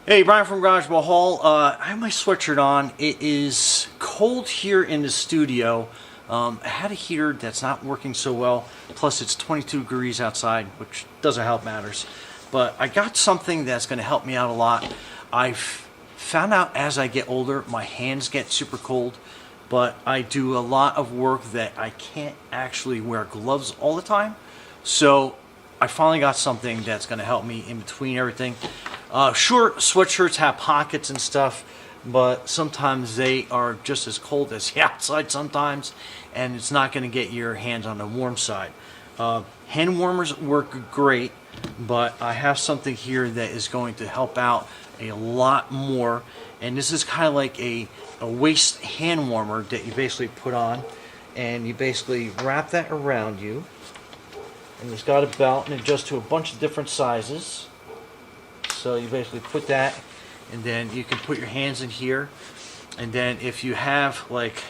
Hey, Brian from Garage Hall. I have my sweatshirt on. It is cold here in the studio. I had a heater that's not working so well. Plus, it's 22 degrees outside, which doesn't help matters. But I got something that's going to help me out a lot. I've found out as I get older, my hands get super cold. But I do a lot of work that I can't actually wear gloves all the time. So I finally got something that's going to help me in between everything. Sure, sweatshirts have pockets and stuff, but sometimes they are just as cold as the outside sometimes, and it's not going to get your hands on the warm side. Hand warmers work great, but I have something here that is going to help out a lot more, and this is kind of like a waist hand warmer that you basically put on, and you basically wrap that around you, and it's got a belt and it adjusts to a bunch of different sizes. So you basically put that, and then you can put your hands in here, and then if you have, like,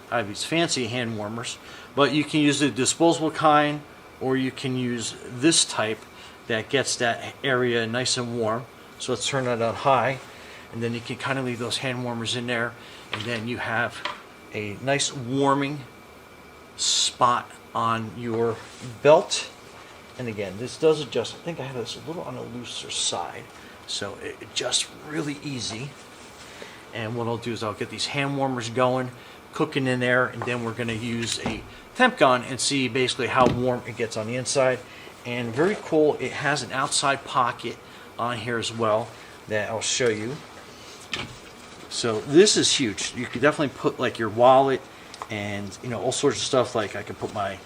I have these fancy hand warmers, but you can use the disposable kind, or you can use this type that gets that area nice and warm. So let's turn that on high, and then you can kind of leave those hand warmers in there, and then you have a nice warming spot on your belt. And again, this does adjust. I think I have this a little on the looser side, so it adjusts really easy. And what I'll do is I'll get these hand warmers going, cooking in there, and then we're going to use a temp gun and see basically how warm it gets on the inside. And very cool, it has an outside pocket on here as well that I'll show you. So this is huge. You could definitely put like your wallet and all sorts of stuff. Like I could put my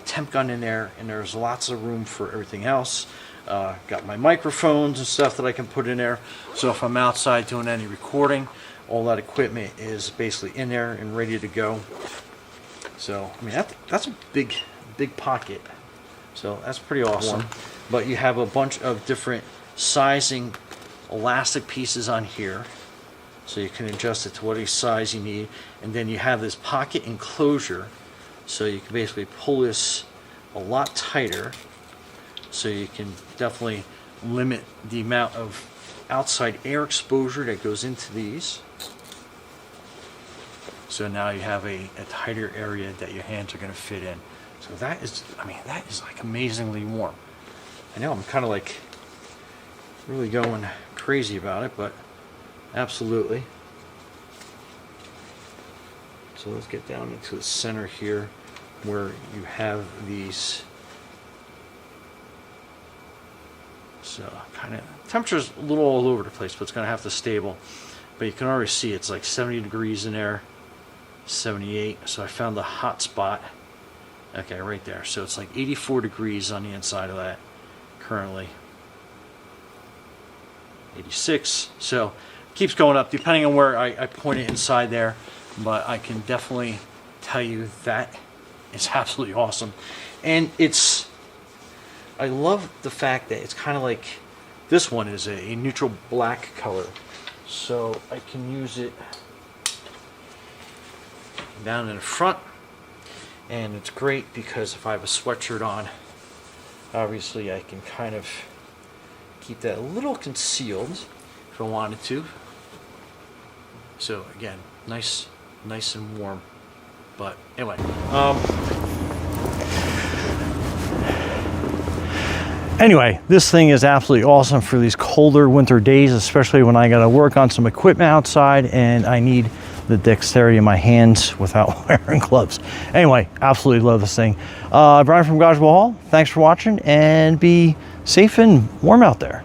temp gun in there, and there's lots of room for everything else. Got my microphones and stuff that I can put in there, so if I'm outside doing any recording, all that equipment is basically in there and ready to go. So I mean, that's a big pocket, so that's pretty awesome. But you have a bunch of different sizing elastic pieces on here, so you can adjust it to whatever size you need. And then you have this pocket enclosure, so you can basically pull this a lot tighter, so you can definitely limit the amount of outside air exposure that goes into these. So now you have a tighter area that your hands are going to fit in. So that is, I mean, that is like amazingly warm. I know I'm kind of like really going crazy about it, but absolutely. So let's get down into the center here, where you have these. So kind of temperature's a little all over the place, but it's going to have to stable. But you can already see it's like 70 degrees in there, 78. So I found the hot spot. Okay, right there. So it's like 84 degrees on the inside of that currently. 86. So it keeps going up depending on where I point it inside there. But I can definitely tell you that it's absolutely awesome. And I love the fact that it's kind of like, this one is a neutral black color, so I can use it down in the front. And it's great because if I have a sweatshirt on, obviously I can kind of keep that a little concealed if I wanted to. So again, nice and warm. But anyway, anyway, this thing is absolutely awesome for these colder winter days, especially when I got to work on some equipment outside and I need the dexterity in my hands without wearing gloves. Anyway, absolutely love this thing. Brian from Garage Hall, thanks for watching, and be safe and warm out there.